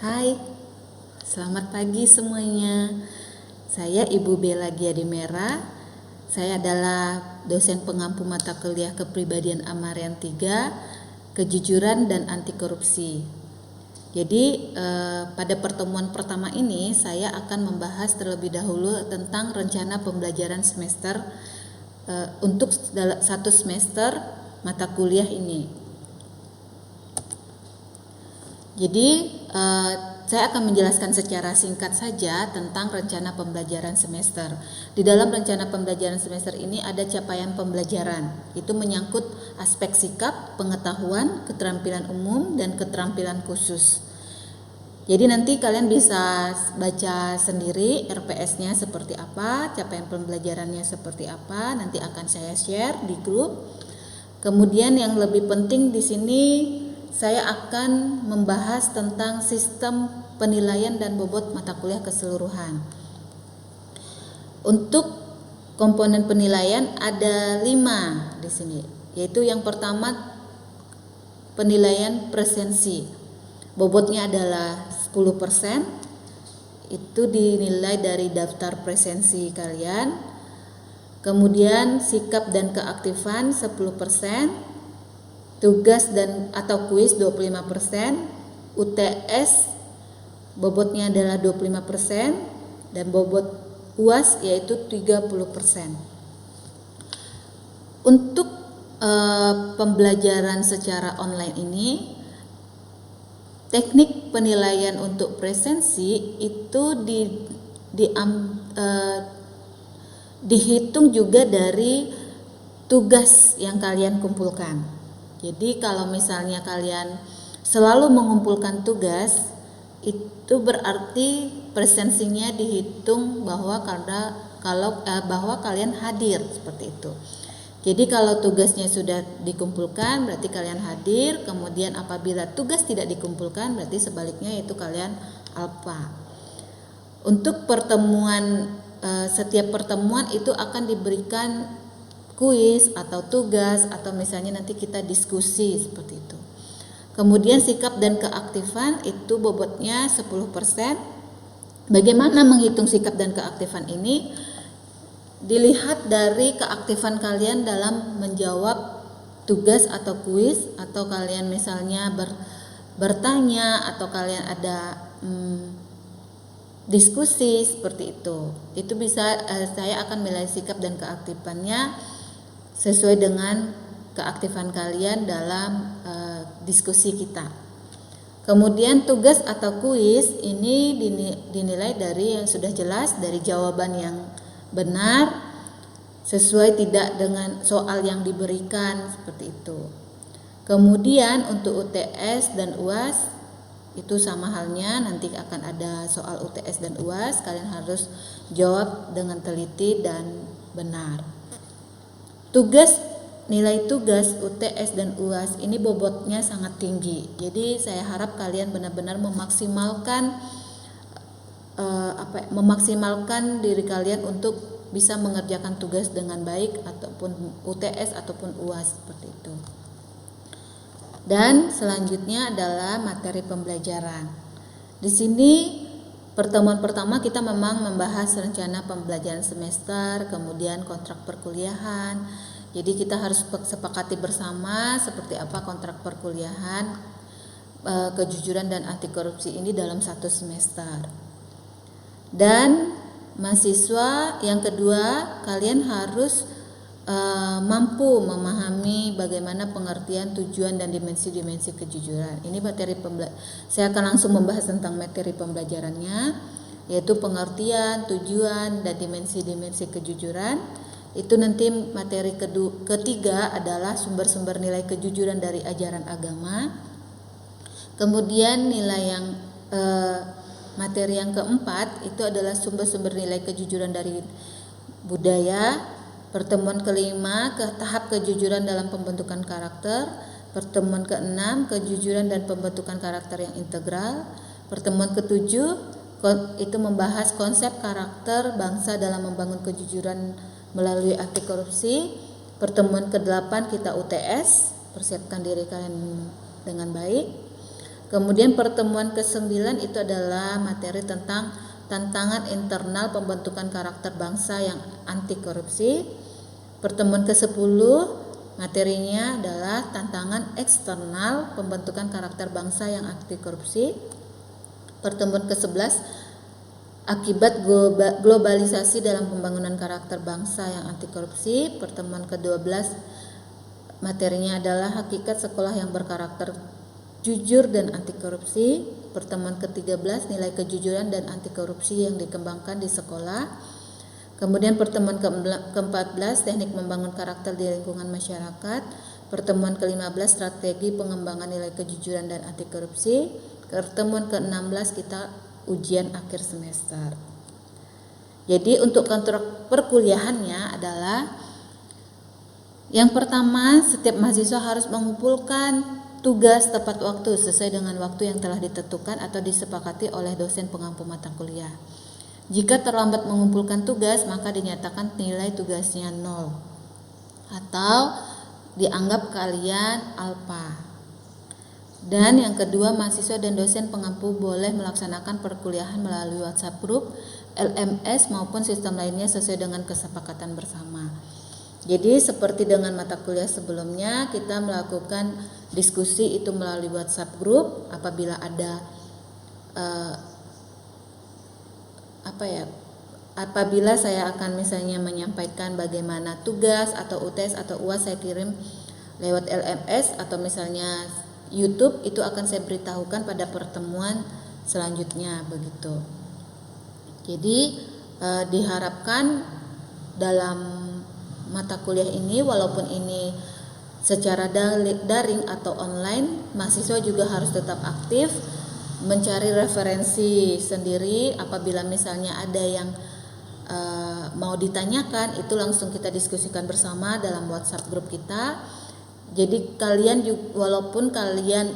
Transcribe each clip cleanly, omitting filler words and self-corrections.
Hai, selamat pagi semuanya. Saya Ibu Bella Giadimera. Saya adalah dosen pengampu mata kuliah Kepribadian Amarian 3, Kejujuran dan Anti Korupsi. Jadi pada pertemuan pertama ini saya akan membahas terlebih dahulu tentang rencana pembelajaran semester untuk satu semester mata kuliah ini. Jadi saya akan menjelaskan secara singkat saja tentang rencana pembelajaran semester. Di dalam rencana pembelajaran semester ini ada capaian pembelajaran. Itu menyangkut aspek sikap, pengetahuan, keterampilan umum, dan keterampilan khusus. Jadi nanti kalian bisa baca sendiri RPS-nya seperti apa, capaian pembelajarannya seperti apa, nanti akan saya share di grup. Kemudian yang lebih penting di sini saya akan membahas tentang sistem penilaian dan bobot mata kuliah keseluruhan. Untuk komponen penilaian ada 5 di sini, yaitu yang pertama penilaian presensi. Bobotnya adalah 10%. Itu dinilai dari daftar presensi kalian. Kemudian sikap dan keaktifan 10%. Tugas dan atau kuis 25%, UTS bobotnya adalah 25% dan bobot UAS yaitu 30%. Untuk pembelajaran secara online ini, teknik penilaian untuk presensi itu dihitung juga dari tugas yang kalian kumpulkan. Jadi kalau misalnya kalian selalu mengumpulkan tugas, itu berarti presensinya dihitung bahwa bahwa kalian hadir seperti itu. Jadi kalau tugasnya sudah dikumpulkan berarti kalian hadir, kemudian apabila tugas tidak dikumpulkan berarti sebaliknya yaitu kalian alpha. Untuk pertemuan setiap pertemuan itu akan diberikan kuis atau tugas atau misalnya nanti kita diskusi seperti itu. Kemudian sikap dan keaktifan itu bobotnya 10%. Bagaimana menghitung sikap dan keaktifan ini? Dilihat dari keaktifan kalian dalam menjawab tugas atau kuis, atau kalian misalnya bertanya atau kalian ada diskusi seperti itu. Itu bisa saya akan menilai sikap dan keaktifannya sesuai dengan keaktifan kalian dalam diskusi kita. Kemudian tugas atau kuis ini dinilai dari yang sudah jelas, dari jawaban yang benar sesuai tidak dengan soal yang diberikan seperti itu. Kemudian untuk UTS dan UAS itu sama halnya, nanti akan ada soal UTS dan UAS, kalian harus jawab dengan teliti dan benar. Nilai tugas UTS dan UAS ini bobotnya sangat tinggi. Jadi saya harap kalian benar-benar memaksimalkan diri kalian untuk bisa mengerjakan tugas dengan baik, ataupun UTS ataupun UAS seperti itu. Dan selanjutnya adalah materi pembelajaran. Di sini pertemuan pertama kita memang membahas rencana pembelajaran semester, kemudian kontrak perkuliahan. Jadi kita harus sepakati bersama seperti apa kontrak perkuliahan, kejujuran dan anti korupsi ini dalam satu semester. Dan mahasiswa yang kedua, kalian harus mampu memahami bagaimana pengertian, tujuan dan dimensi-dimensi kejujuran. Ini saya akan langsung membahas tentang materi pembelajarannya, yaitu pengertian, tujuan dan dimensi-dimensi kejujuran. Itu nanti materi ketiga adalah sumber-sumber nilai kejujuran dari ajaran agama. Kemudian materi yang keempat itu adalah sumber-sumber nilai kejujuran dari budaya. Pertemuan kelima tahap kejujuran dalam pembentukan karakter. Pertemuan keenam kejujuran dan pembentukan karakter yang integral. Pertemuan ketujuh itu membahas konsep karakter bangsa dalam membangun kejujuran melalui anti korupsi. Pertemuan ke-8 kita UTS, persiapkan diri kalian dengan baik. Kemudian pertemuan ke-9 itu adalah materi tentang tantangan internal pembentukan karakter bangsa yang anti korupsi. Pertemuan ke-10 materinya adalah tantangan eksternal pembentukan karakter bangsa yang anti korupsi. Pertemuan ke-11 akibat globalisasi dalam pembangunan karakter bangsa yang anti korupsi. Pertemuan ke-12 materinya adalah hakikat sekolah yang berkarakter jujur dan anti korupsi. Pertemuan ke-13 nilai kejujuran dan anti korupsi yang dikembangkan di sekolah. Kemudian pertemuan ke-14 teknik membangun karakter di lingkungan masyarakat. Pertemuan ke-15 strategi pengembangan nilai kejujuran dan anti korupsi. Pertemuan ke-16 kita ujian akhir semester. Jadi untuk kontrak perkuliahannya adalah yang pertama, setiap mahasiswa harus mengumpulkan tugas tepat waktu sesuai dengan waktu yang telah ditentukan atau disepakati oleh dosen pengampu mata kuliah. Jika terlambat mengumpulkan tugas, maka dinyatakan nilai tugasnya 0 atau dianggap kalian alpa. Dan yang kedua, mahasiswa dan dosen pengampu boleh melaksanakan perkuliahan melalui WhatsApp group, LMS maupun sistem lainnya sesuai dengan kesepakatan bersama. Jadi seperti dengan mata kuliah sebelumnya, kita melakukan diskusi itu melalui WhatsApp group. Apabila ada apabila saya akan misalnya menyampaikan bagaimana tugas atau UTS atau UAS, saya kirim lewat LMS atau misalnya YouTube, itu akan saya beritahukan pada pertemuan selanjutnya begitu. Jadi diharapkan dalam mata kuliah ini, walaupun ini secara daring atau online, mahasiswa juga harus tetap aktif mencari referensi sendiri. Apabila misalnya ada yang mau ditanyakan, itu langsung kita diskusikan bersama dalam WhatsApp grup kita. Jadi kalian juga, walaupun kalian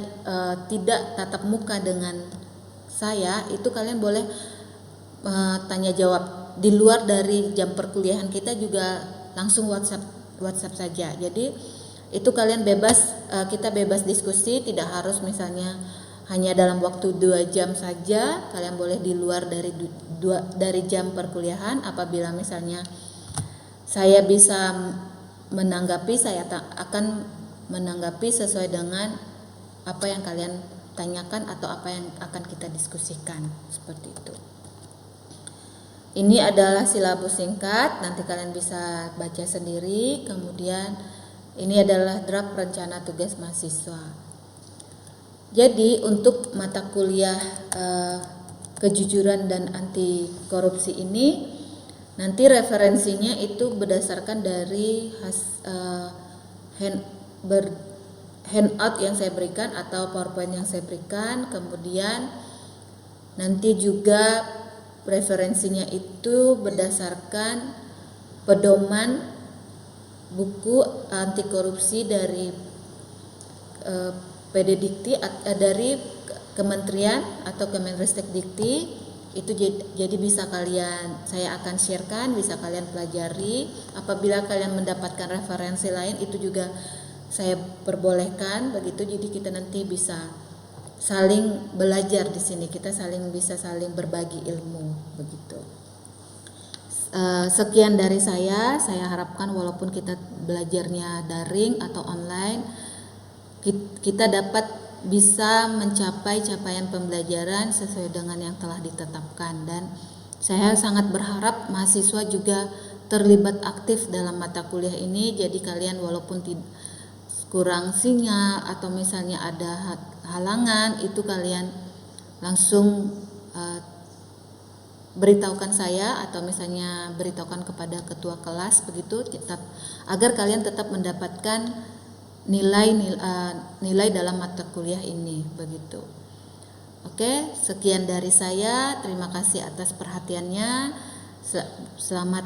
tidak tatap muka dengan saya, itu kalian boleh tanya jawab di luar dari jam perkuliahan kita juga langsung WhatsApp saja. Jadi itu kalian bebas, kita bebas diskusi, tidak harus misalnya hanya dalam waktu 2 jam saja. Kalian boleh di luar dari jam perkuliahan. Apabila misalnya saya bisa menanggapi, saya akan menanggapi sesuai dengan apa yang kalian tanyakan atau apa yang akan kita diskusikan, seperti itu. Ini adalah silabus singkat, nanti kalian bisa baca sendiri. Kemudian ini adalah draft rencana tugas mahasiswa. Jadi untuk mata kuliah kejujuran dan anti korupsi ini, nanti referensinya itu berdasarkan dari handout yang saya berikan atau PowerPoint yang saya berikan. Kemudian nanti juga referensinya itu berdasarkan pedoman buku anti korupsi dari PDDikti, dari Kementerian atau Kemenristekdikti. Itu jadi bisa saya akan sharekan, bisa kalian pelajari. Apabila kalian mendapatkan referensi lain, itu juga saya perbolehkan begitu. Jadi kita nanti bisa saling belajar di sini, kita bisa saling berbagi ilmu begitu. Sekian dari saya harapkan walaupun kita belajarnya daring atau online, kita dapat bisa mencapai capaian pembelajaran sesuai dengan yang telah ditetapkan. Dan saya sangat berharap mahasiswa juga terlibat aktif dalam mata kuliah ini. Jadi kalian walaupun kurang sinyal atau misalnya ada halangan, itu kalian langsung beritahukan saya atau misalnya beritahukan kepada ketua kelas begitu, agar kalian tetap mendapatkan nilai dalam mata kuliah ini begitu. Oke, sekian dari saya. Terima kasih atas perhatiannya. Selamat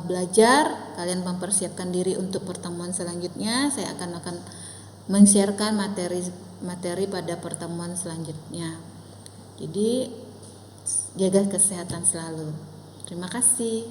belajar. Kalian mempersiapkan diri untuk pertemuan selanjutnya. Saya akan men-sharekan materi pada pertemuan selanjutnya. Jadi jaga kesehatan selalu. Terima kasih.